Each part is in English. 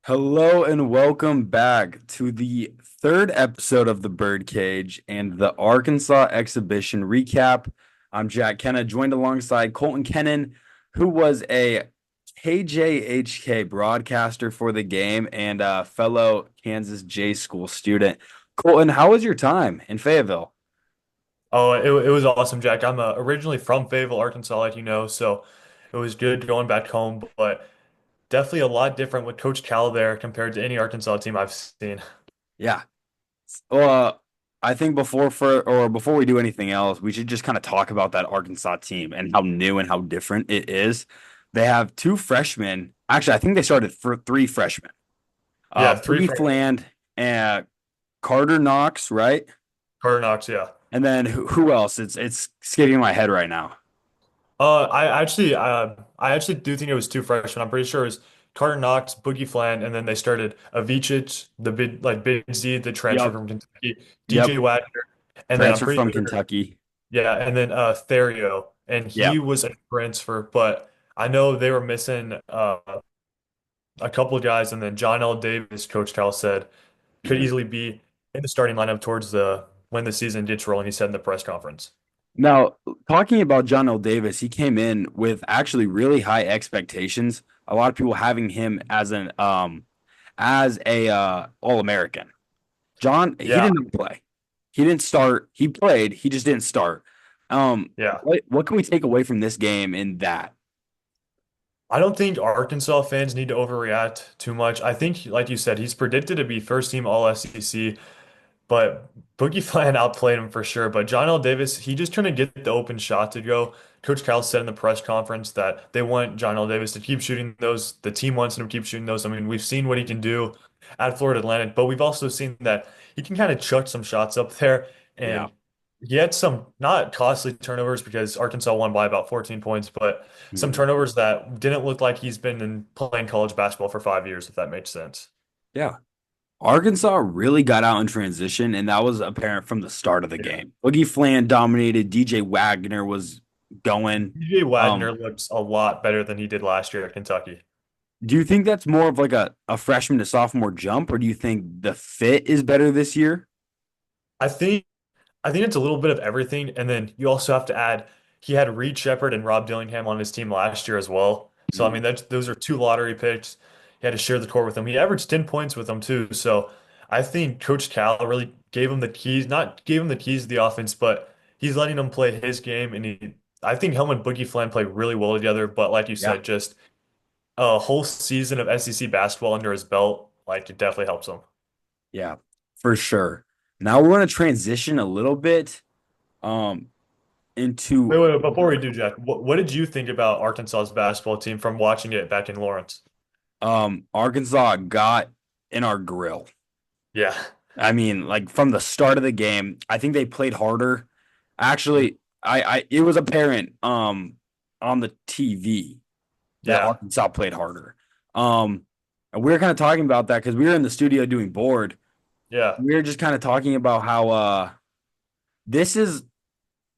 Hello and welcome back to the third episode of the Birdcage and the Arkansas exhibition recap. I'm Jack Kenna, joined alongside Kolton Kennon, who was a KJHK broadcaster for the game and a fellow Kansas J School student. Colton, how was your time in Fayetteville? Oh, it was awesome, Jack. I'm originally from Fayetteville, Arkansas, like you know, so it was good going back home, but definitely a lot different with Coach Cal there compared to any Arkansas team I've seen. Yeah. Well, I think before we do anything else, we should just kind of talk about that Arkansas team and how new and how different it is. They have two freshmen. Actually, I think they started for three freshmen. Yeah, three Boogie from Fland and Carter Knox, right? Carter Knox, yeah. And then who else? It's skipping my head right now. I actually do think it was two freshmen. I'm pretty sure it was Carter Knox, Boogie Fland, and then they started Avicic, the big Z, the transfer Yep. from Kentucky, Yep. DJ Wagner, and then I'm Transfer pretty from sure, Kentucky. yeah, and then Therio, and he Yep. was a transfer, but I know they were missing a couple of guys, and then John L. Davis, Coach Cal said, could Mhm. easily be in the starting lineup towards the when the season gets rolling. He said in the press conference. Now, talking about John L. Davis, he came in with actually really high expectations. A lot of people having him as a All-American. John, he Yeah, didn't play. He didn't start. He played. He just didn't start. yeah. What can we take away from this game in that? I don't think Arkansas fans need to overreact too much. I think, like you said, he's predicted to be first team All SEC, but Boogie Fland outplayed him for sure. But John L. Davis, he just couldn't get the open shot to go. Coach Cal said in the press conference that they want John L. Davis to keep shooting those. The team wants him to keep shooting those. I mean, we've seen what he can do at Florida Atlantic, but we've also seen that he can kind of chuck some shots up there. Yeah. And he had some not costly turnovers because Arkansas won by about 14 points, but some Mhm. turnovers that didn't look like he's been in playing college basketball for 5 years, if that makes sense. Yeah. Arkansas really got out in transition, and that was apparent from the start of the Yeah. game. Boogie Fland dominated. DJ Wagner was going. DJ Um, Wagner looks a lot better than he did last year at Kentucky. Do you think that's more of like a freshman to sophomore jump, or do you think the fit is better this year? I think I think it's a little bit of everything, and then you also have to add he had Reed Shepherd and Rob Dillingham on his team last year as well. So I Mhm. mean those are two lottery picks. He had to share the court with them. He averaged 10 points with them too. So I think Coach Cal really gave him the keys, not gave him the keys to the offense, but he's letting him play his game. And I think him and Boogie Fland play really well together. But like you Yeah, said, just a whole season of SEC basketball under his belt, like it definitely helps him. yeah, for sure. Now we're going to transition a little bit um Wait, into wait, wait, before we do, Jack, what did you think about Arkansas's basketball team from watching it back in Lawrence? Arkansas got in our grill. Yeah. I mean, like from the start of the game, I think they played harder. Actually, I it was apparent on the TV that Yeah. Arkansas played harder. And we were kind of talking about that because we were in the studio doing board. Yeah. We were just kind of talking about how this is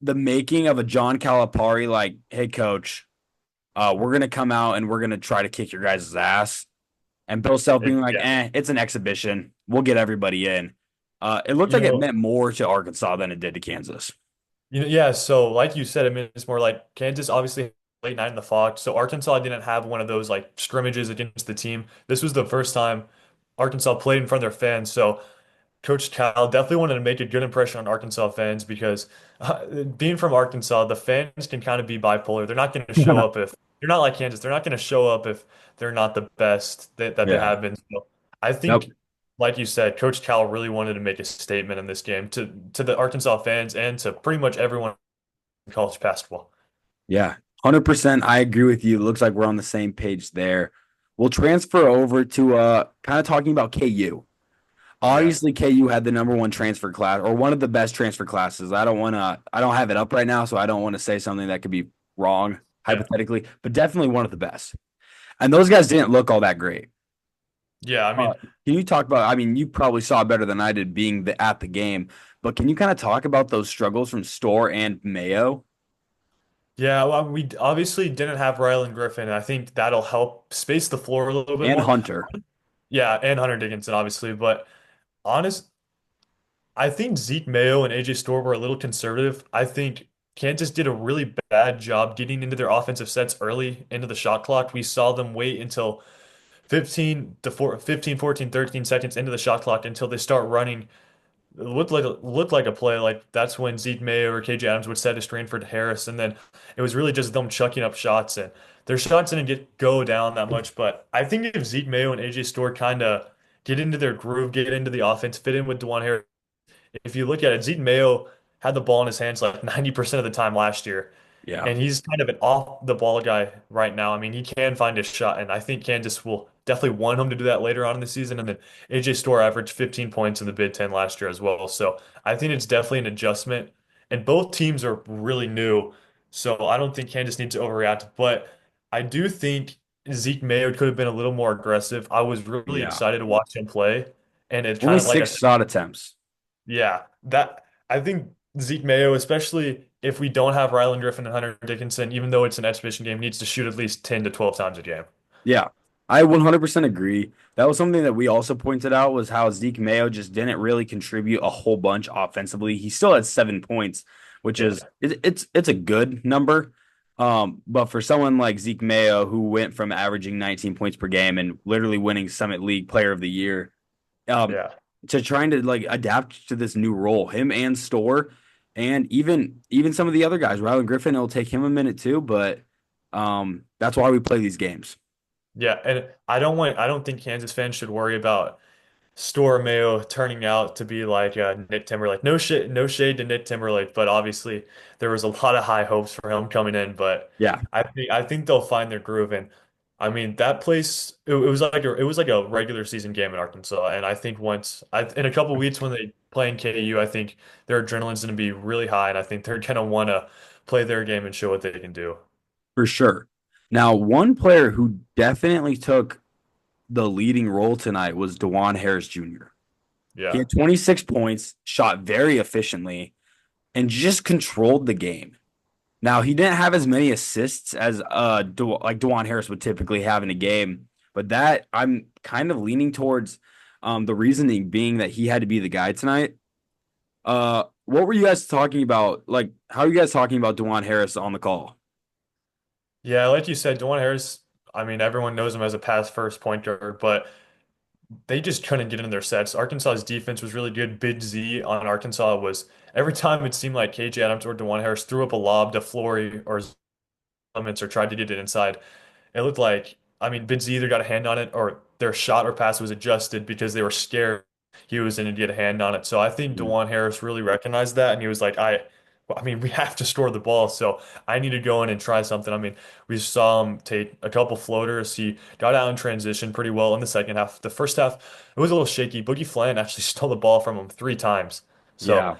the making of a John Calipari like, hey coach, we're gonna come out and we're gonna try to kick your guys' ass. And Bill Self being like, Yeah. it's an exhibition. We'll get everybody in. It looked You like it know, meant more to Arkansas than it did to Kansas. yeah, so like you said, I mean, it's more like Kansas obviously late night in the Fox. So Arkansas didn't have one of those like scrimmages against the team. This was the first time Arkansas played in front of their fans. So Coach Cal definitely wanted to make a good impression on Arkansas fans because being from Arkansas, the fans can kind of be bipolar. They're not going to show up if they're not like Kansas. They're not going to show up if they're not the best that they Yeah. have been. So I Nope. think, like you said, Coach Cal really wanted to make a statement in this game to the Arkansas fans and to pretty much everyone in college basketball. Yeah. 100%. I agree with you. It looks like we're on the same page there. We'll transfer over to kind of talking about KU. Yeah. Obviously, KU had the number one transfer class or one of the best transfer classes. I don't have it up right now, so I don't want to say something that could be wrong Yeah. hypothetically, but definitely one of the best. And those guys didn't look all that great. Yeah. I Uh, mean, can you talk about? I mean, you probably saw better than I did being at the game, but can you kind of talk about those struggles from Store and Mayo yeah, well, we obviously didn't have Rylan Griffin. I think that'll help space the floor a little bit and more. Hunter? Yeah, and Hunter Dickinson, obviously. But honest, I think Zeke Mayo and AJ Storr were a little conservative. I think Kansas did a really bad job getting into their offensive sets early into the shot clock. We saw them wait until 15, 14, 13 seconds into the shot clock until they start running. It looked like a play. Like that's when Zeke Mayo or KJ Adams would set a screen for Harris, and then it was really just them chucking up shots, and their shots didn't get go down that much. But I think if Zeke Mayo and AJ Storr kind of get into their groove, get into the offense, fit in with DeJuan Harris, if you look at it, Zeke Mayo had the ball in his hands like 90% of the time last year. Yeah, And he's kind of an off the ball guy right now. I mean, he can find his shot, and I think Kansas will definitely want him to do that later on in the season. And then AJ Storr averaged 15 points in the Big Ten last year as well. So I think it's definitely an adjustment. And both teams are really new. So I don't think Kansas needs to overreact. But I do think Zeke Mayo could have been a little more aggressive. I was really yeah. excited to watch him play. And it Only kind of like I six said, shot attempts. yeah, that I think Zeke Mayo, especially if we don't have Rylan Griffin and Hunter Dickinson, even though it's an exhibition game, needs to shoot at least 10 to 12 times a game. Yeah, I 100% agree. That was something that we also pointed out was how Zeke Mayo just didn't really contribute a whole bunch offensively. He still had 7 points, which Yeah, is it's a good number. But for someone like Zeke Mayo who went from averaging 19 points per game and literally winning Summit League Player of the Year, um, yeah. to trying to like adapt to this new role, him and Store, and even some of the other guys, Rylan Griffin, it'll take him a minute too, but that's why we play these games. Yeah, and I don't think Kansas fans should worry about Store Mayo turning out to be like Nick Timberlake. No shade to Nick Timberlake, but obviously there was a lot of high hopes for him coming in. But Yeah. I think they'll find their groove. And I mean that place it was like a regular season game in Arkansas. And I think in a couple weeks when they play in KU, I think their adrenaline's going to be really high, and I think they're going to want to play their game and show what they can do. For sure. Now, one player who definitely took the leading role tonight was DeJuan Harris Jr. He Yeah. had 26 points, shot very efficiently, and just controlled the game. Now, he didn't have as many assists as like DeJuan Harris would typically have in a game, but that I'm kind of leaning towards the reasoning being that he had to be the guy tonight. What were you guys talking about? Like, how are you guys talking about DeJuan Harris on the call? Yeah, like you said, DeJuan Harris, I mean, everyone knows him as a pass first point guard, but they just couldn't get into their sets. Arkansas's defense was really good. Big Z on Arkansas was every time it seemed like KJ Adams or DeJuan Harris threw up a lob to Flory or Clements or tried to get it inside. It looked like, I mean, Big Z either got a hand on it or their shot or pass was adjusted because they were scared he was going to get a hand on it. So I think Mhm. DeJuan Harris really recognized that, and he was like, well, I mean, we have to store the ball, so I need to go in and try something. I mean, we saw him take a couple floaters. He got out in transition pretty well in the second half. The first half, it was a little shaky. Boogie Flan actually stole the ball from him 3 times. So Yeah.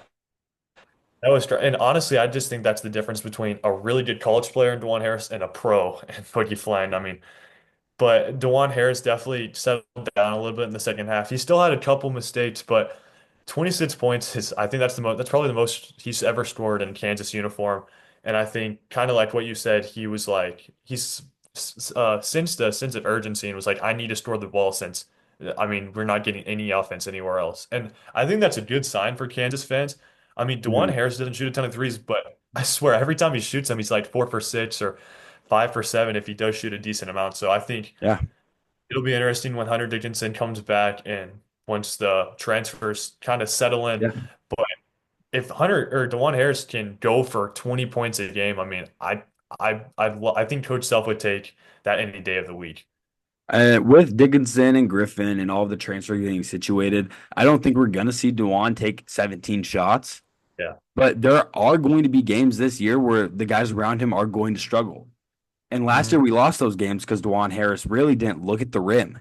that was, and honestly, I just think that's the difference between a really good college player in DeJuan Harris and a pro and Boogie Flan. I mean, but DeJuan Harris definitely settled down a little bit in the second half. He still had a couple mistakes, but 26 points is I think that's probably the most he's ever scored in Kansas uniform. And I think kind of like what you said, he was like sensed a sense of urgency and was like, I need to score the ball since I mean we're not getting any offense anywhere else. And I think that's a good sign for Kansas fans. I mean, DeJuan Mhm. Harris doesn't shoot a ton of threes, but I swear every time he shoots them, he's like 4 for 6 or 5 for 7 if he does shoot a decent amount. So I think Yeah. it'll be interesting when Hunter Dickinson comes back and once the transfers kind of settle in. Yeah. But if Hunter or DeJuan Harris can go for 20 points a game, I mean, I think Coach Self would take that any day of the week. With Dickinson and Griffin and all of the transfer getting situated, I don't think we're gonna see Dewan take 17 shots. Yeah. But there are going to be games this year where the guys around him are going to struggle. And last Hmm. year we lost those games because Dewan Harris really didn't look at the rim.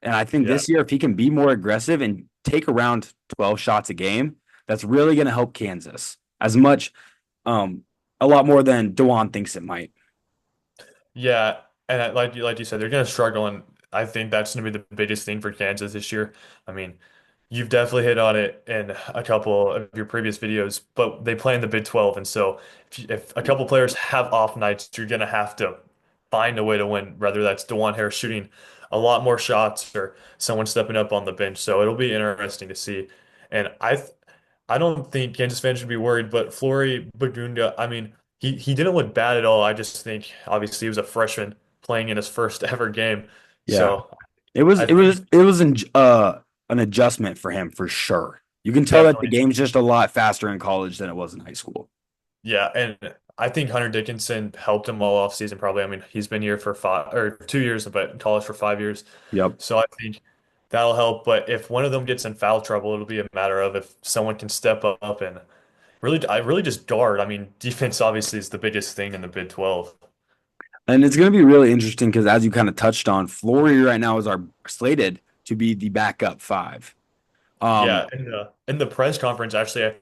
And I think Yeah. this year, if he can be more aggressive and take around 12 shots a game, that's really going to help Kansas as much, um, a lot more than Dewan thinks it might. Yeah, and like you said, they're going to struggle, and I think that's going to be the biggest thing for Kansas this year. I mean, you've definitely hit on it in a couple of your previous videos, but they play in the Big 12, and so if a couple players have off nights, you're going to have to find a way to win, whether that's DeJuan Harris shooting a lot more shots or someone stepping up on the bench. So it'll be interesting to see. And I don't think Kansas fans should be worried, but Flory Bagunda, I mean, he didn't look bad at all. I just think obviously he was a freshman playing in his first ever game. Yeah. So It was I it think was it was an adjustment for him for sure. You can tell that the definitely. game's just a lot faster in college than it was in high school. Yeah, and I think Hunter Dickinson helped him all off season probably. I mean, he's been here for 5 or 2 years, but in college for 5 years. Yep. So I think that'll help. But if one of them gets in foul trouble, it'll be a matter of if someone can step up and I really just guard. I mean, defense obviously is the biggest thing in the Big 12. And it's going to be really interesting because as you kind of touched on, Flory right now is our slated to be the backup five. Um, Yeah, in the press conference, actually,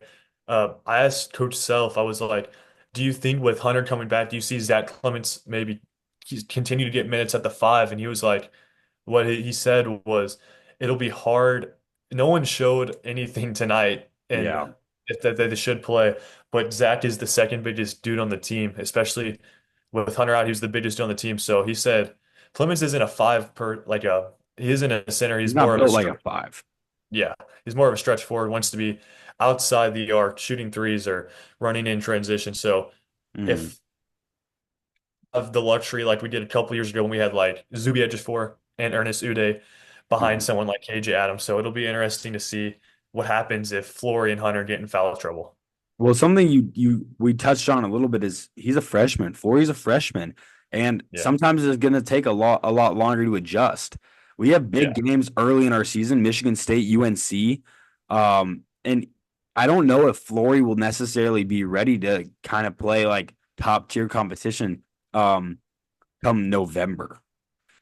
I asked Coach Self, I was like, "Do you think with Hunter coming back, do you see Zach Clements maybe he's continue to get minutes at the five?" And he was like, "What he said was, it'll be hard. No one showed anything tonight, yeah, and if that they should play, but Zach is the second biggest dude on the team, especially with Hunter out. He's the biggest dude on the team. So he said Clements isn't a five per like a he isn't a center. he's He's not more of a built like stretch. a five. Yeah, he's more of a stretch forward, wants to be outside the arc, shooting threes or running in transition. So Mhm. if of the luxury like we did a couple years ago when we had like Zuby Ejiofor and Ernest Uday behind Mhm. someone like KJ Adams. So it'll be interesting to see what happens if Flory and Hunter get in foul trouble. Well, something you we touched on a little bit is he's a freshman. Flory's a freshman, and Yeah. sometimes it's going to take a lot longer to adjust. We have big Yeah. games early in our season, Michigan State, UNC, and I don't know if Flory will necessarily be ready to kind of play like top tier competition um, come November.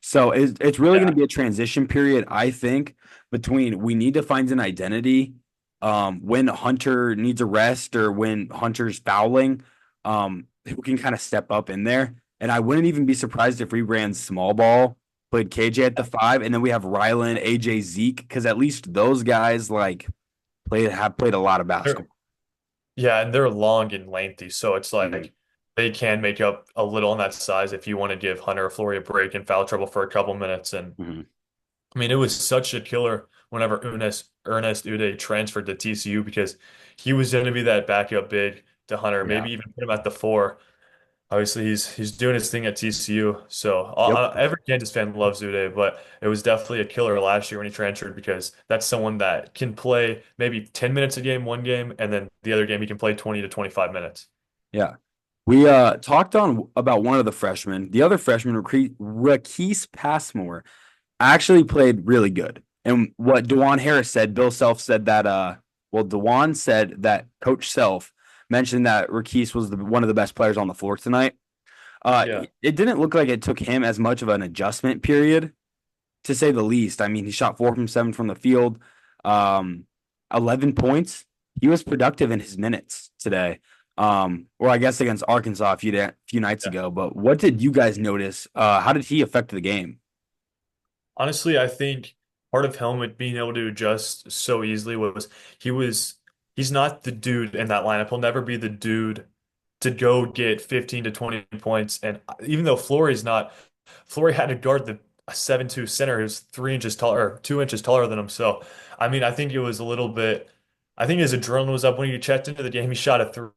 So it's really going to Yeah. be a transition period, I think, between we need to find an identity when Hunter needs a rest or when Hunter's fouling, who can kind of step up in there. And I wouldn't even be surprised if we ran small ball, played KJ at the five, and then we have Rylan, AJ, Zeke, because at least those guys like have played a lot of They're basketball. Yeah, and they're long and lengthy, so it's Mhm. like they can make up a little on that size if you want to give Hunter or Flory a break in foul trouble for a couple minutes. And Mhm. I mean, it was such a killer whenever Ernest Uday transferred to TCU because he was going to be that backup big to Hunter, Yeah. maybe even put him at the four. Obviously, he's doing his thing at TCU, so Yep. every Kansas fan loves Uday, but it was definitely a killer last year when he transferred because that's someone that can play maybe 10 minutes a game, one game, and then the other game he can play 20 to 25 minutes. Yeah. We talked on about one of the freshmen. The other freshman, Raquise Passmore, actually played really good. And what Dewan Harris said, Bill Self said that Dewan said that Coach Self mentioned that Raquise was one of the best players on the floor tonight. Yeah. It didn't look like it took him as much of an adjustment period, to say the least. I mean, he shot 4 from 7 from the field, um, 11 points. He was productive in his minutes today. Or I guess against Arkansas a few nights Yeah. ago. But what did you guys notice? How did he affect the game? Honestly, I think part of Helmet being able to adjust so easily was he was he's not the dude in that lineup. He'll never be the dude to go get 15 to 20 points. And even though Flory's not, Flory had to guard the a 7'2" center who's 3 inches taller or 2 inches taller than him. So, I mean, I think it was a little bit, I think his adrenaline was up when he checked into the game. He shot a three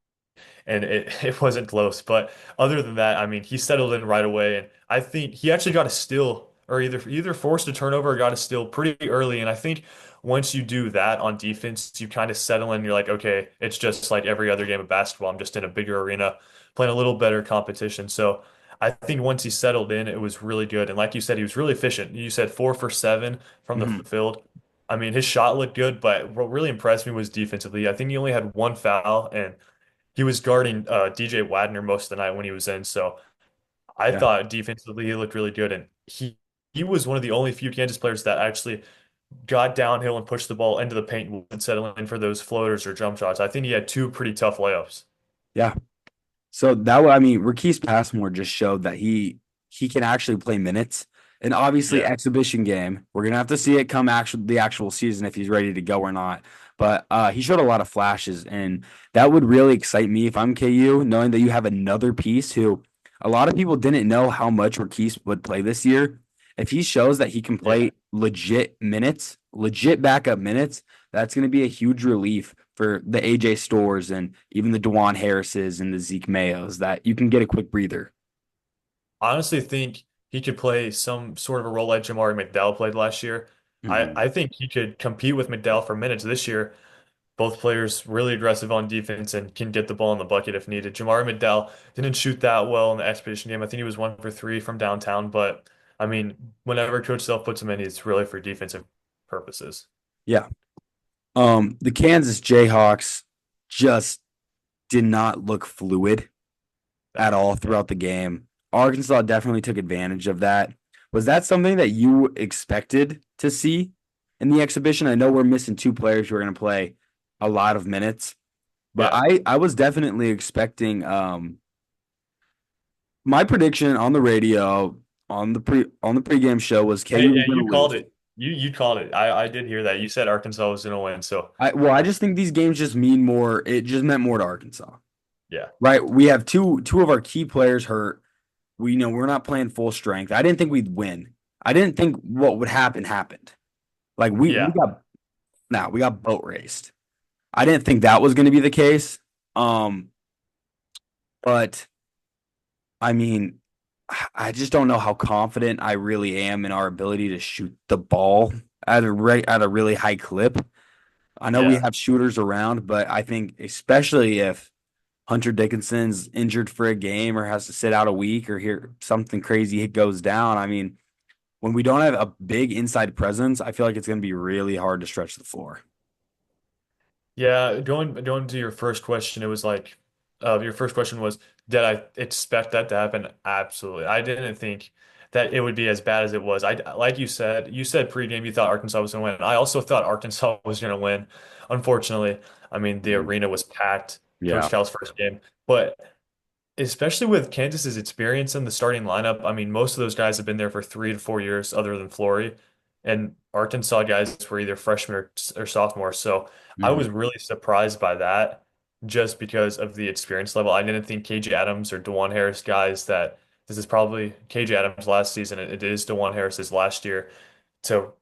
and it wasn't close. But other than that, I mean, he settled in right away, and I think he actually got a steal or either forced a turnover or got a steal pretty early. And I think once you do that on defense, you kind of settle in. You're like, okay, it's just like every other game of basketball. I'm just in a bigger arena, playing a little better competition. So I think once he settled in, it was really good. And like you said, he was really efficient. You said 4 for 7 from the Mhm. field. I mean, his shot looked good, but what really impressed me was defensively. I think he only had one foul, and he was guarding DJ Wagner most of the night when he was in. So I Yeah. thought defensively he looked really good, and he was one of the only few Kansas players that actually got downhill and pushed the ball into the paint and settled in for those floaters or jump shots. I think he had two pretty tough layups. Yeah. So I mean, Raquise Passmore just showed that he can actually play minutes. And obviously, Yeah. exhibition game. We're gonna have to see it come the actual season if he's ready to go or not. But he showed a lot of flashes, and that would really excite me if I'm KU, knowing that you have another piece who a lot of people didn't know how much Raquise would play this year. if he shows that he can Yeah. play legit minutes, legit backup minutes, that's going to be a huge relief for the AJ Stores and even the Dewan Harrises and the Zeke Mayos that you can get a quick breather. Honestly think he could play some sort of a role like Jamari McDowell played last year. Mhm. I think he could compete with McDowell for minutes this year. Both players really aggressive on defense and can get the ball in the bucket if needed. Jamari McDowell didn't shoot that well in the exhibition game. I think he was 1 for 3 from downtown, but I mean, whenever Coach Self puts him in, it's really for defensive purposes. Yeah. The Kansas Jayhawks just did not look fluid at No. all throughout the game. Arkansas definitely took advantage of that. Was that something that you expected to see in the exhibition? I know we're missing two players who are going to play a lot of minutes, but Yeah. I was definitely expecting my prediction on the radio on the pregame show was Yeah, KU was yeah, going to you called lose. it. You called it. I did hear that. You said Arkansas was going to win, so I just think these games just mean more. It just meant more to Arkansas, yeah. right? We have two of our key players hurt. We know we're not playing full strength. I didn't think we'd win. I didn't think what would happen happened. Like we Yeah. got now we got boat raced. I didn't think that was going to be the case. Um, but I mean, I just don't know how confident I really am in our ability to shoot the ball at a really high clip. I know we Yeah. have shooters around, but I think especially if Hunter Dickinson's injured for a game or has to sit out a week or hear something crazy goes down. I mean, when we don't have a big inside presence, I feel like it's going to be really hard to stretch the floor. Yeah, going to your first question, it was like, your first question was, did I expect that to happen? Absolutely. I didn't think that it would be as bad as it was. I like you said pregame you thought Arkansas was going to win. I also thought Arkansas was going to win. Unfortunately, I mean the Mhm. arena was packed. Coach Yeah, Cal's first game, but especially with Kansas's experience in the starting lineup. I mean, most of those guys have been there for 3 to 4 years, other than Flory, and Arkansas guys were either freshmen or sophomores. So I hmm was really surprised by that, just because of the experience level. I didn't think KJ Adams or Dewan Harris guys that this is probably KJ Adams last season. It is Dewan Harris's last year to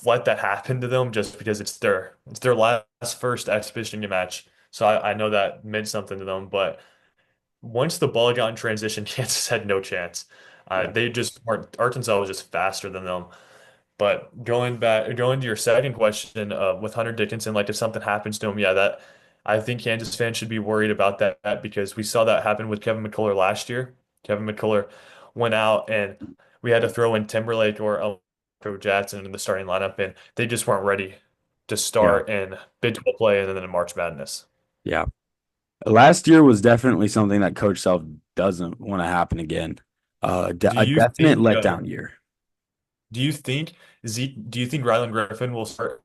let that happen to them just because it's their last first exhibition match. So I know that meant something to them, but once the ball got in transition, Kansas had no chance. yeah, They just weren't, Arkansas was just faster than them. But going to your second question, with Hunter Dickinson, like if something happens to him, yeah, that I think Kansas fans should be worried about that because we saw that happen with Kevin McCullough last year. Kevin McCullough went out and we had to throw in Timberlake or Joe Jackson in the starting lineup, and they just weren't ready to yeah, start in Big 12 play and then in March Madness. yeah. Last year was definitely something that Coach Self doesn't want to happen again. Do A you definite think? letdown year. Do you think do you think Rylan Griffin will start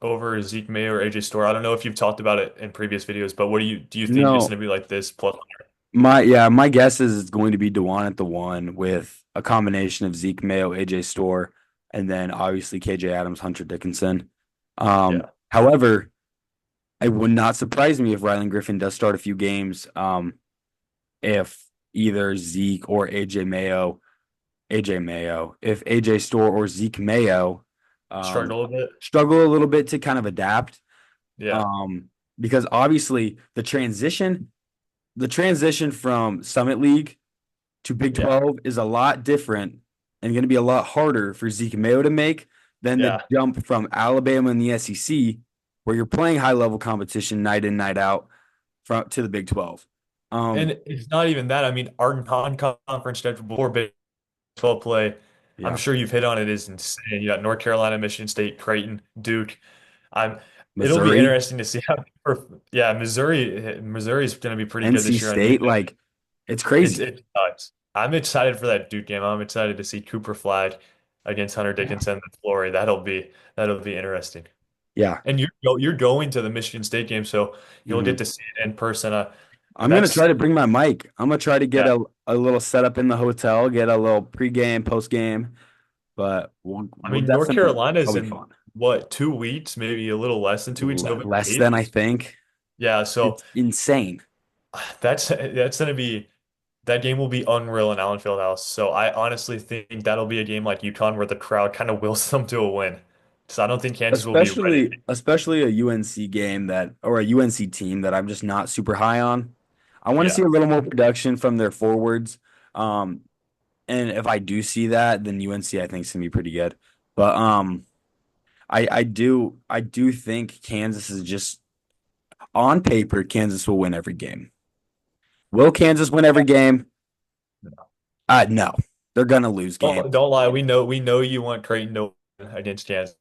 over Zeke May or AJ Store? I don't know if you've talked about it in previous videos, but what do you think it's No, going to be like this plus? my guess is it's going to be Dewan at the one with a combination of Zeke Mayo, AJ Store, and then obviously KJ Adams, Hunter Dickinson. Yeah, However, it would not surprise me if Rylan Griffin does start a few games. If either Zeke or AJ Mayo, if AJ Store or Zeke Mayo struggle a bit. struggle a little bit to kind of adapt. Yeah, Um, because obviously the transition from Summit League to Big yeah, 12 is a lot different and going to be a lot harder for Zeke Mayo to make than the yeah. jump from Alabama and the SEC, where you're playing high level competition night in, night out from to the Big 12. And Um, it's not even that. I mean, our non-conference schedule before Big 12 play, I'm yeah, sure you've hit on it, is insane. You got North Carolina, Michigan State, Creighton, Duke. I'm. It'll be Missouri, interesting to see how. Yeah, Missouri's going to be pretty good NC this year on State, defense. like it's crazy. It's nuts. I'm excited for that Duke game. I'm excited to see Cooper Flag against Hunter Yeah. Dickinson and Flory. That'll be interesting. Yeah. And you're going to the Michigan State game, so you'll get Mhm. to see it in person. I'm gonna That's try to bring my mic. I'm gonna try to get yeah. a little setup in the hotel, get a little pregame, postgame, but I we'll mean, North definitely Carolina's that'll be in fun. what, 2 weeks, maybe a little less than 2 weeks, November Less 8th. than I think. Yeah, so It's insane. that's going to be. That game will be unreal in Allen Fieldhouse. So I honestly think that'll be a game like UConn where the crowd kind of wills them to a win. So I don't think Kansas will be ready. Especially a UNC game that or a UNC team that I'm just not super high on. I want to see Yeah. a little more production from their forwards. Um, and if I do see that, then UNC I think is gonna be pretty good. But I do think Kansas is just on paper, Kansas will win every game. Will Kansas win every game? No. They're gonna lose games. Don't lie. We know you want Creighton to win against Kansas.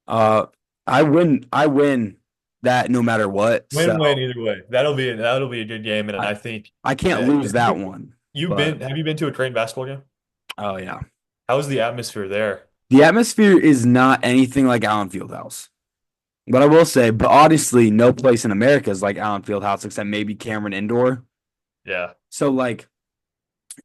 Uh, I win that no matter what. So Win-win either way. That'll be a good game, and I I think I can't uh, lose that one. But have you been to a Creighton basketball game? oh yeah, How was the atmosphere there? the atmosphere is not anything like Allen Fieldhouse. But I will say, but honestly, no place in America is like Allen Fieldhouse except maybe Cameron Indoor. Yeah, So like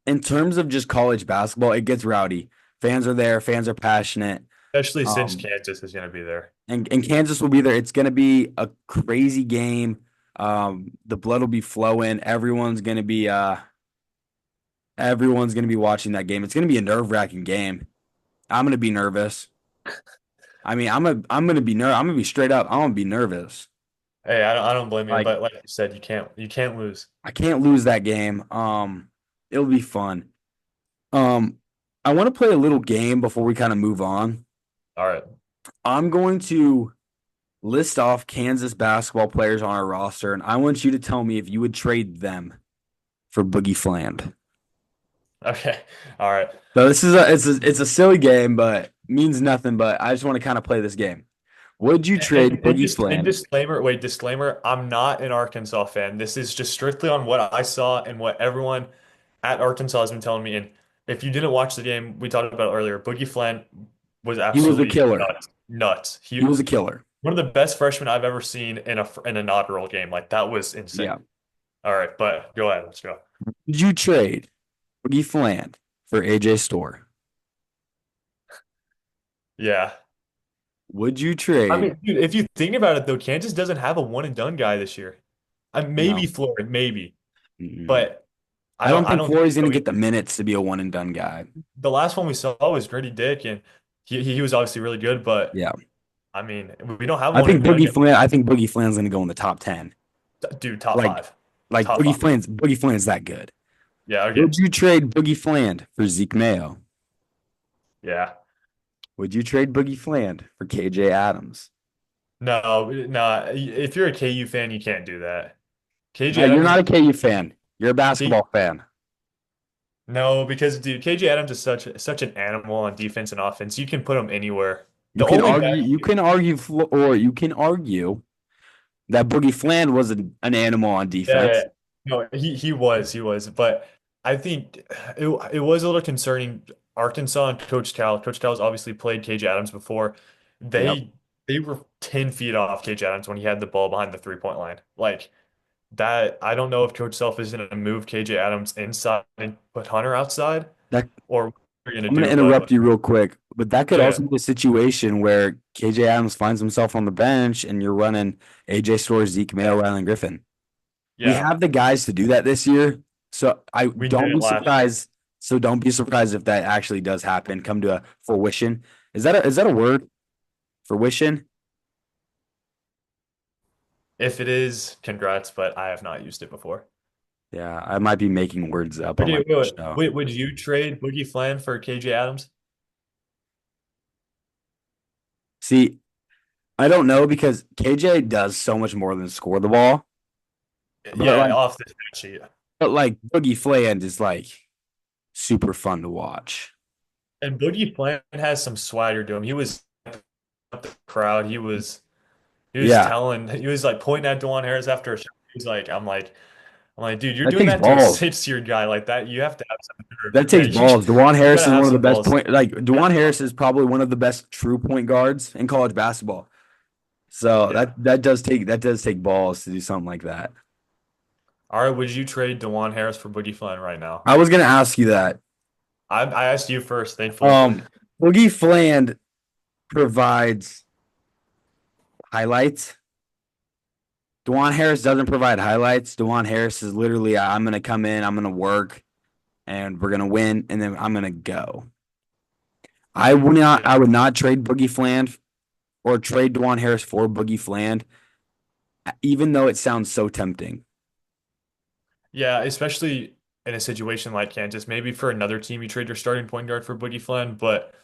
in terms of just college basketball, it gets rowdy. Fans are there, fans are passionate. especially since Um, Kansas is going to be there. and Kansas will be there. It's gonna be a crazy game. The blood will be flowing. Everyone's gonna be watching that game. It's gonna be a nerve-wracking game. I'm gonna be nervous. I mean, I'm gonna be straight up. I'm gonna be nervous. Hey, I don't blame you, Like but like you said, you can't lose. I can't lose that game. It'll be fun. Um, I want to play a little game before we kind of move on. All right. I'm going to list off Kansas basketball players on our roster, and I want you to tell me if you would trade them for Boogie Fland. Okay. All right. So it's a silly game, but means nothing. But I just want to kind of play this game. Would you And, trade and Boogie just and Fland? disclaimer, wait, disclaimer, I'm not an Arkansas fan. This is just strictly on what I saw and what everyone at Arkansas has been telling me. And if you didn't watch the game we talked about earlier, Boogie Flant was He was a absolutely killer. nuts. Nuts. He was a killer. One of the best freshmen I've ever seen in an inaugural game. Like that was insane. Yeah. All right, but go ahead. Let's go. Would you trade Boogie Fland for AJ Store? Yeah. Would you I trade? mean, dude, if you think about it though, Kansas doesn't have a one and done guy this year. No. Maybe Floyd, maybe, Mm-mm. but I I don't. don't I think don't think Flory's going so to get the either. minutes to be a one and done guy. The last one we saw was Gritty Dick, and he was obviously really good. But Yeah. I mean, we don't have one and I think Boogie Fland's going to go in the top 10. dude. Top Like five, like top five. Boogie Fland's that good. Yeah. Okay. Would you trade Boogie Fland for Zeke Mayo? Yeah. Would you trade Boogie Fland for KJ Adams? No, no. If you're a KU fan, you can't do that. No, KJ you're Adams. not a KU fan. You're a K, basketball fan. no, because dude, KJ Adams is such an animal on defense and offense. You can put him anywhere. You The can only argue, bad. or you can argue that Boogie Fland was an animal on Yeah, defense. no, he was, but I think it was a little concerning. Arkansas and Coach Cal's obviously played Cage Adams before. Yep. They were 10 feet off Cage Adams when he had the ball behind the 3-point line. Like that, I don't know if Coach Self is going to move KJ Adams inside and put Hunter outside That or what they're going to I'm going to do, interrupt but you real quick, but that could yeah, also be a situation where KJ Adams finds himself on the bench and you're running AJ Storr, Zeke Mayo, Rylan Griffin. We yeah, have the guys to do that this year. So I we don't did be it last year. surprised. So don't be surprised if that actually does happen. Come to a fruition. Is that a word? Fruition? If it is, congrats, but I have not used it before. Yeah, I might be making words up on Okay, my wait, show. wait, would you trade Boogie Flan for KJ Adams? See, I don't know because KJ does so much more than score the ball. But Yeah, like off the stat sheet. but like Boogie Fland is like super fun to watch. And Boogie Plant has some swagger to him. He was up the crowd. He was Yeah, telling he was like pointing at DeJuan Harris after a shot. He was like, I'm like, dude, you're that doing takes that to a balls. 6 year guy like that. You have to have some nerve. That Yeah, takes balls. DeJuan you Harris gotta is have one of the some best balls. point. Like DeJuan Harris is probably one of the best true point guards in college basketball. So Yeah. that does take balls to do something like that. All right, would you trade DeJuan Harris for Boogie Flant right now? I was gonna ask you that. I asked you first, thankfully. Um, Boogie Fland provides highlights. DeJuan Harris doesn't provide highlights. DeJuan Harris is literally, I'm gonna come in, I'm gonna work. and we're gonna win, and then I'm gonna go. I would not trade Boogie Fland or trade Dwan Harris for Boogie Fland, even though it sounds so tempting. Yeah, especially in a situation like Kansas. Maybe for another team, you trade your starting point guard for Boogie Fland, but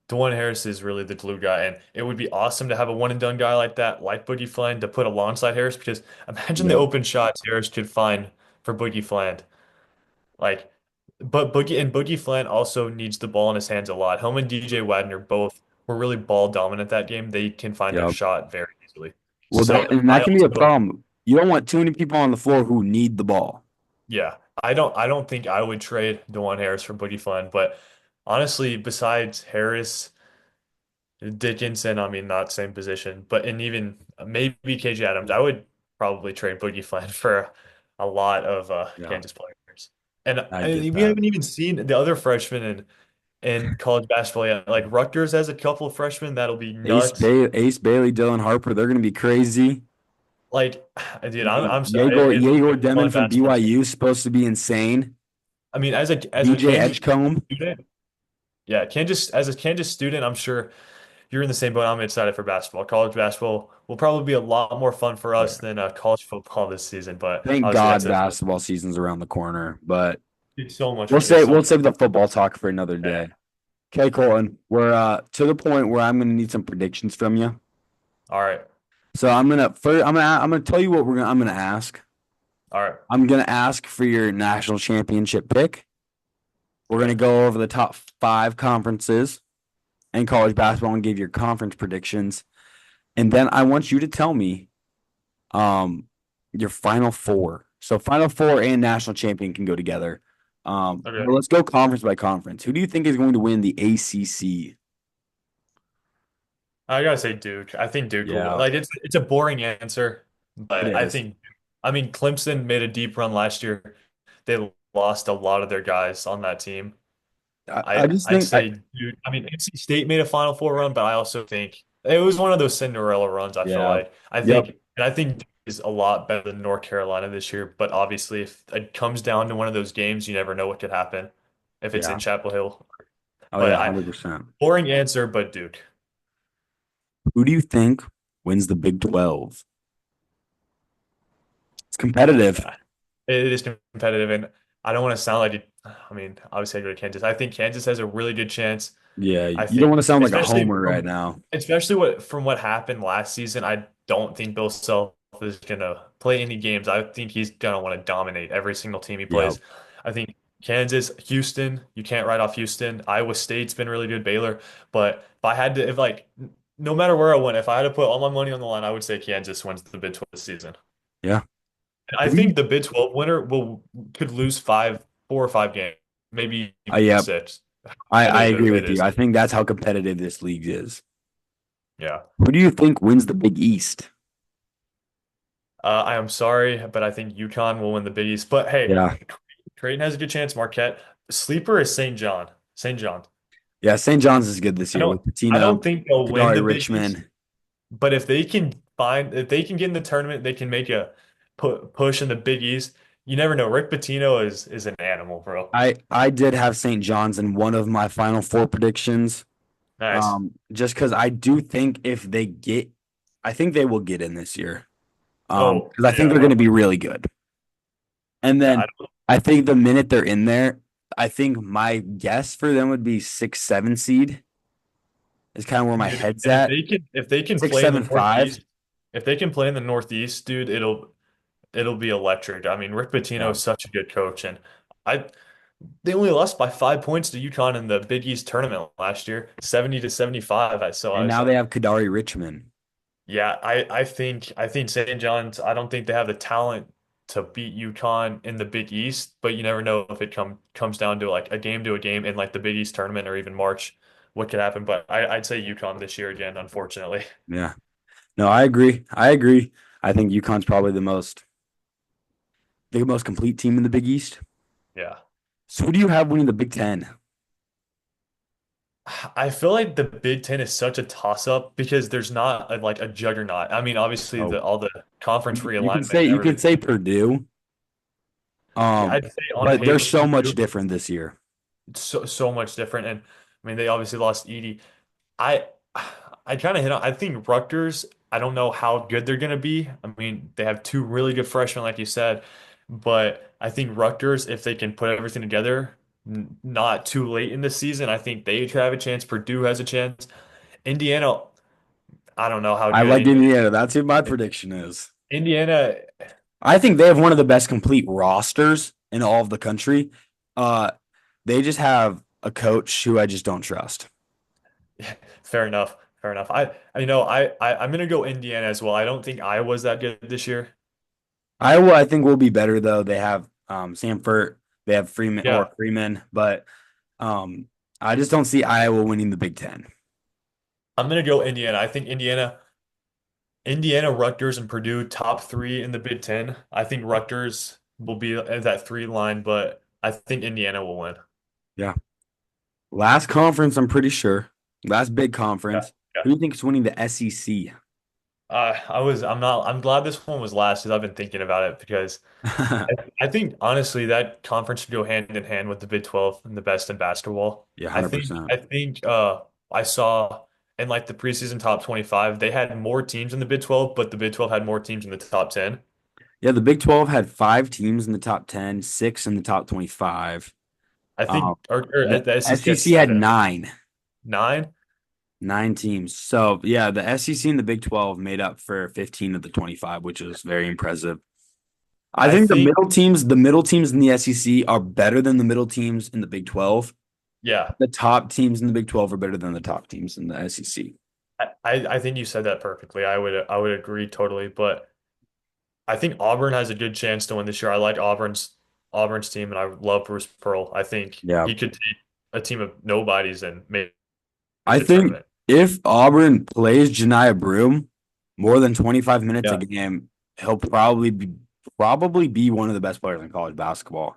DeJuan Harris is really the glue guy, and it would be awesome to have a one and done guy like that, like Boogie Fland, to put alongside Harris. Because imagine the Yep. open shots Harris could find for Boogie Fland. Like, but Boogie Fland also needs the ball in his hands a lot. Him and DJ Wagner both were really ball dominant that game. They can find their Yep. shot very easily. Well, that So and I that can be a also problem. You don't want too many people on the floor who need the ball. Yeah, I don't think I would trade DeJuan Harris for Boogie Fland, but honestly, besides Harris, Dickinson, I mean, not same position, but and even maybe KJ Adams, I would probably trade Boogie Fland for a lot of Yeah, Kansas players. And I get we that. haven't even seen the other freshmen in college basketball yet. Like Rutgers has a couple of freshmen that'll be nuts. Ace Bailey, Dylan Harper, they're going to be crazy. Like, dude, it's gonna be Yegor a Demon fun from basketball season. BYU is supposed to be insane. I mean, as a DJ Kansas Edgecombe. student. Yeah, Kansas as a Kansas student, I'm sure you're in the same boat. I'm excited for basketball. College basketball will probably be a lot more fun for us Yeah. than college football this season. But Thank obviously, God basketball season's around the corner, but it's so much. we'll It's so save the football talk for another yeah. day. Okay, Colton, we're to the point where I'm going to need some predictions from you. All right, So I'm gonna tell you what I'm gonna ask. all right, I'm gonna ask for your national championship pick. We're gonna okay, go over the top five conferences in college basketball and give your conference predictions. And then I want you to tell me um your final four. So final four and national champion can go together. okay. Well, let's go conference by conference. Who do you think is going to win the ACC? I gotta say Duke. I think Duke will win. Yeah, Like it's a boring answer, it but is. I mean Clemson made a deep run last year. They lost a lot of their guys on that team. I just I'd think say Duke. I mean NC State made a Final Four run, but I also think it was one of those Cinderella runs. I feel yeah. like Yep. I think Duke is a lot better than North Carolina this year. But obviously, if it comes down to one of those games, you never know what could happen if it's in Yeah. Chapel Hill. Oh But yeah, I 100%. boring answer, but Duke. Who do you think wins the Big 12? It's competitive. Yeah, it is competitive, and I don't want to sound like it. I mean, obviously, I go to Kansas. I think Kansas has a really good chance. Yeah, I you don't think, want to sound like a homer right now. especially what from what happened last season, I don't think Bill Self is gonna play any games. I think he's gonna want to dominate every single team he Yeah, plays. I think Kansas, Houston, you can't write off Houston. Iowa State's been really good, Baylor. But if I had to, if like, no matter where I went, if I had to put all my money on the line, I would say Kansas wins the Big 12 this season. yeah. And I Who do you, think the Big 12 winner will could lose 4 or 5 games, maybe even yeah, six. I agree Competitive it with you. is. I think that's how competitive this league is. Yeah. Who do you think wins the Big East? I am sorry, but I think UConn will win the Big East. But hey, Yeah, Creighton has a good chance. Marquette. Sleeper is St. John. St. John. yeah. St. John's is good this year with I Patino, don't think they'll win Kadari the Big East, Richmond. but if they can get in the tournament, they can make a push in the Big East. You never know. Rick Pitino is an animal, bro. I did have St. John's in one of my Final Four predictions. Nice. Just because I do think if they get, I think they will get in this year. Oh, Because I think yeah. they're going to be really good. And Yeah, then I think the minute they're in there, I think my guess for them would be 6, 7 seed is kind of where my dude, head's and at. if they can Six, play in the seven, five. Northeast, if they can play in the Northeast, dude, it'll be electric. I mean, Rick Pitino Yeah. is such a good coach, and I they only lost by 5 points to UConn in the Big East tournament last year, 70-75. I And was now they like, have Kadari Richmond. yeah, I think St. John's. I don't think they have the talent to beat UConn in the Big East, but you never know if it comes down to a game in like the Big East tournament or even March, what could happen. But I'd say UConn this year again, unfortunately. Yeah. No, I agree. I agree. I think UConn's probably the most complete team in the Big East. Yeah. So who do you have winning the Big Ten? I feel like the Big Ten is such a toss-up because there's not like a juggernaut. I mean, obviously Oh, the all the conference you can realignment and say everything. Purdue. Yeah, Um, I'd say on but they're paper so they much do. different this year. It's so much different. And I mean, they obviously lost Edie. I I kind of hit on. I think Rutgers. I don't know how good they're gonna be. I mean, they have two really good freshmen, like you said, but I think Rutgers, if they can put everything together, not too late in the season, I think they have a chance. Purdue has a chance. Indiana, I don't know how I good like Indiana. That's who my prediction is. Indiana. I think they have one of the best complete rosters in all of the country. Uh, they just have a coach who I just don't trust. Fair enough. Fair enough. I'm gonna go Indiana as well. I don't think Iowa's that good this year. Iowa, I think, will be better though. They have Samford, they have Yeah, Freeman, but um, I just don't see Iowa winning the Big Ten. I'm gonna go Indiana. I think Indiana, Rutgers, and Purdue top three in the Big Ten. I think Rutgers will be at that three line, but I think Indiana will win. Yeah. Last conference, I'm pretty sure. Last big Yeah. conference. Yeah. Who do you think is winning the SEC? I'm glad this one was last because I've been thinking about it because I think honestly that conference should go hand in hand with the Big 12 and the best in basketball. Yeah, I think 100%. I think I saw in like the preseason top 25, they had more teams in the Big 12, but the Big 12 had more teams in the top 10. Yeah, the Big 12 had 5 teams in the top 10, six in the top 25. I Um, think or the the SEC had SEC had seven. nine, Nine? 9 teams. So yeah, the SEC and the Big 12 made up for 15 of the 25, which is very impressive. I I think think the middle teams in the SEC are better than the middle teams in the Big 12. yeah. The top teams in the Big 12 are better than the top teams in the SEC. I think you said that perfectly. I would agree totally, but I think Auburn has a good chance to win this year. I like Auburn's team, and I love Bruce Pearl. I think Yeah. he could take a team of nobodies and make I the think tournament. if Auburn plays Janiah Broom more than 25 minutes a Yeah, game, he'll probably be one of the best players in college basketball.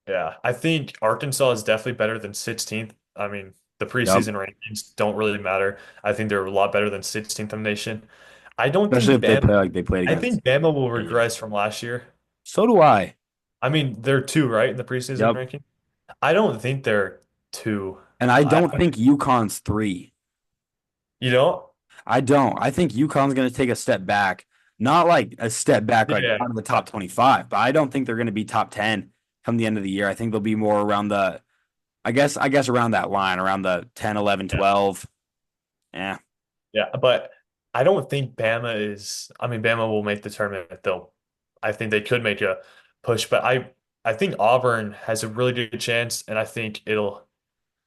yeah. I think Arkansas is definitely better than 16th. I mean, the Yep. preseason rankings don't really matter. I think they're a lot better than 16th in the nation. I don't Especially think if they Bama. play like they played I against think Bama will State. regress from last year. So do I. I mean, they're two, right, in the preseason Yep. ranking. I don't think they're two. And I I, don't think UConn's 3. you know, I don't. I think UConn's going to take a step back. Not like a step back, like yeah, out of the top 25, but I don't think they're going to be top 10 come the end of the year. I think they'll be more around I guess around that line, around the 10, 11, yeah, 12. Yeah. yeah. But I don't think Bama is. I mean, Bama will make the tournament. I think they could make a push, but I think Auburn has a really good chance, and I think it'll.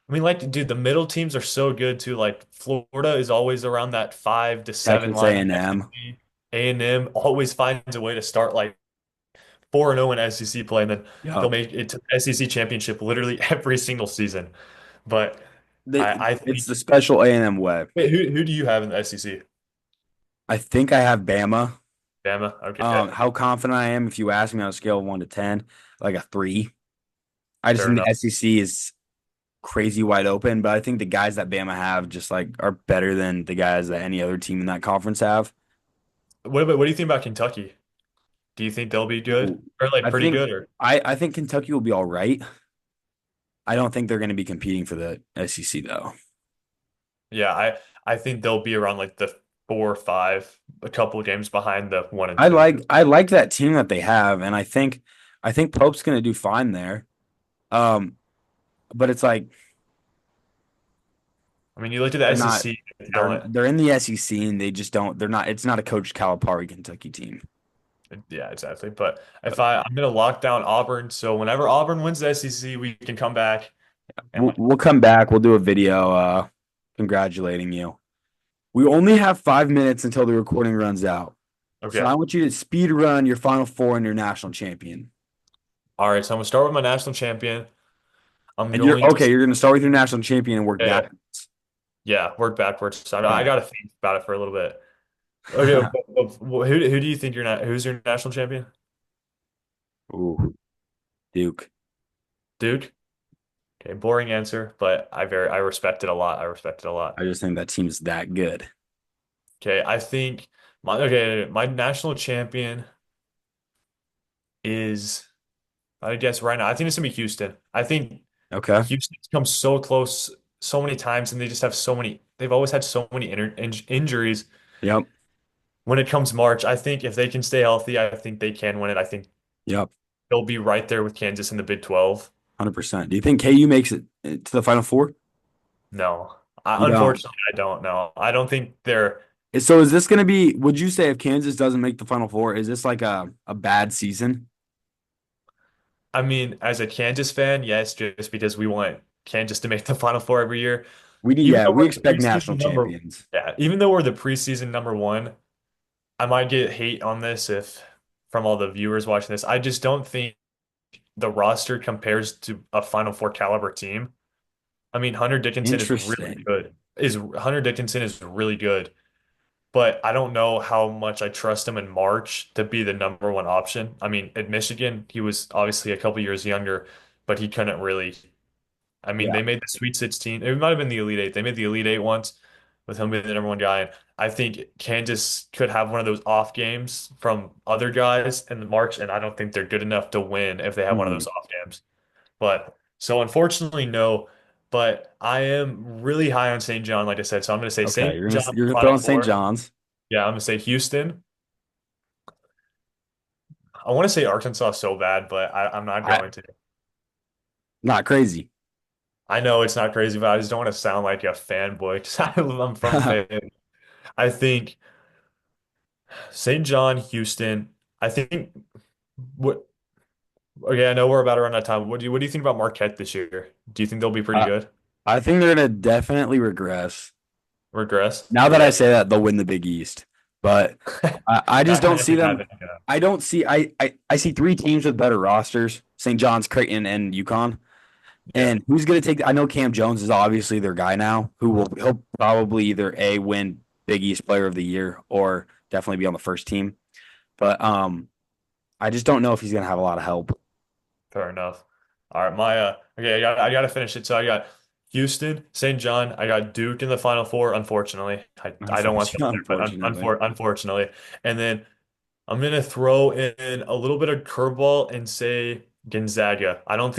I mean, like, dude, the middle teams are so good too. Like, Florida is always around that 5 to 7 Texas line. A&M. A&M always finds a way to start like 4-0 in SEC play, and then they'll Yep. make it to SEC championship literally every single season. But I It's the think special A&M way. wait, who do you have in the SEC? I think I have Bama. Bama. Okay, How confident I am, if you ask me on a scale of 1 to 10, like a 3. I just fair think the enough. SEC is crazy wide open, but I think the guys that Bama have just like are better than the guys that any other team in that conference have. What do you think about Kentucky? Do you think they'll be good Ooh. or like I pretty think good or I think Kentucky will be all right. I don't think they're going to be competing for the SEC though. yeah, I think they'll be around like the 4 or 5, a couple of games behind the 1 and 2. I like that team that they have, and I think Pope's going to do fine there. Um, but it's like I mean, you look at the they're not SEC, don't they're in the SEC and they just don't they're not it's not a Coach Calipari Kentucky team. yeah, exactly. But if I'm gonna lock down Auburn, so whenever Auburn wins the SEC, we can come back and win. We'll come back. We'll do a video congratulating you. We only have 5 minutes until the recording runs out. So Okay. I want you to speed run your final four and your national champion. All right, so I'm gonna start with my national champion. I'm And you're going to okay, you're gonna start with your national champion and work yeah, backwards. yeah, work backwards. So All I right. gotta think about it for a little bit. Okay, who do you think who's your national champion? Ooh, Duke. Duke? Okay, boring answer, but I respect it a lot. I respect it a lot. I just think that team's that good. Okay, I think my national champion is. I guess right now, I think it's gonna be Houston. I think Okay. Houston's come so close so many times, and they just have they've always had so many injuries. Yep. When it comes March, I think if they can stay healthy, I think they can win it. I think Yep. they'll be right there with Kansas in the Big 12. 100%. Do you think KU makes it to the Final Four? No, You don't. unfortunately, I don't know. I don't think they're. So is this going to be, would you say if Kansas doesn't make the Final Four, is this like a bad season? I mean, as a Kansas fan, yes, just because we want Kansas to make the Final Four every year. We need, Even yeah, though we we're the expect national preseason number, champions. yeah, even though we're the preseason number one, I might get hate on this if from all the viewers watching this. I just don't think the roster compares to a Final Four caliber team. I mean, Hunter Dickinson is really Interesting. good. Is Hunter Dickinson is really good, but I don't know how much I trust him in March to be the number one option. I mean, at Michigan, he was obviously a couple years younger, but he couldn't really. I mean, Yeah. they made the Sweet 16. It might have been the Elite Eight. They made the Elite Eight once with him being the number one guy. And I think Kansas could have one of those off games from other guys in March, and I don't think they're good enough to win if they have one of those Mhm. off games. But so unfortunately, no. But I am really high on St. John, like I said. So I'm going to say Okay. St. John You're gonna throw Final in St. Four. John's. Yeah, I'm going to say Houston. I want to say Arkansas so bad, but I'm not I going to. not crazy. I know it's not crazy, but I just don't want to sound like a fanboy because I'm from Fayetteville. I think St. John, Houston. I think what. Okay, I know we're about to run out of time. What do you think about Marquette this year? Do you think they'll be pretty I, good? I think they're gonna definitely regress. Regress? Now that I Regress? say that, they'll win the Big East. But I just don't That see ain't them. happening. I don't see I see three teams with better rosters: St. John's, Creighton, and UConn. Yeah, And who's going to take? I know Cam Jones is obviously their guy now. He'll probably either a win Big East Player of the Year or definitely be on the first team. But I just don't know if he's going to have a lot of help. fair enough. All right, my okay, I gotta finish it. So I got Houston, St. John. I got Duke in the Final Four. Unfortunately, I don't want them Unfortunately, there, but unfortunately. unfortunately, and then I'm gonna throw in a little bit of curveball and say Gonzaga. I don't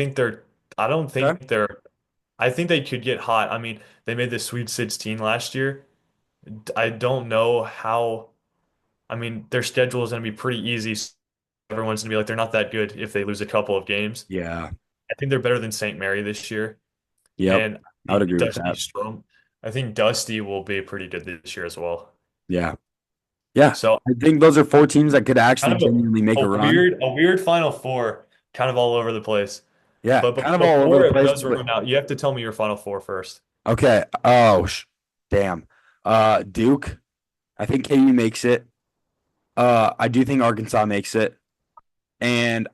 Okay. think they're. I think they could get hot. I mean, they made the Sweet 16 last year. I don't know how. I mean, their schedule is gonna be pretty easy. Everyone's gonna be like they're not that good if they lose a couple of games. Yeah. I think they're better than St. Mary this year. Yep. And I I would think agree with Dusty that. Strom, I think Dusty will be pretty good this year as well. Yeah. Yeah. So I think those are four teams that could actually kind of genuinely make a run. a weird Final Four, kind of all over the place. Yeah. But Kind of all over before the it place. does But run out, you have to tell me your Final Four first. okay. Oh, damn. Duke. I think KU makes it. I do think Arkansas makes it. And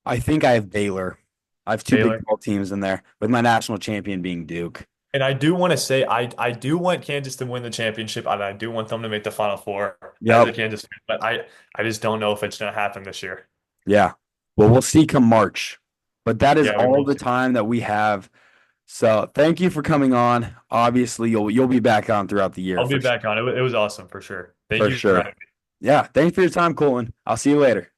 I think I have Baylor. I have two Big Baylor. 12 teams in there, with my national champion being Duke. And I do want to say I do want Kansas to win the championship, and I do want them to make the Final Four as a Yep. Kansas fan, but I just don't know if it's going to happen this year. Yeah. Well, we'll see come March. But that is Yeah, we all will the see. time that we have. So thank you for coming on. Obviously, you'll be back on throughout the year I'll be for back on. It was awesome for sure. Thank for you for sure. having me. Yeah. Thanks for your time, Colton. I'll see you later.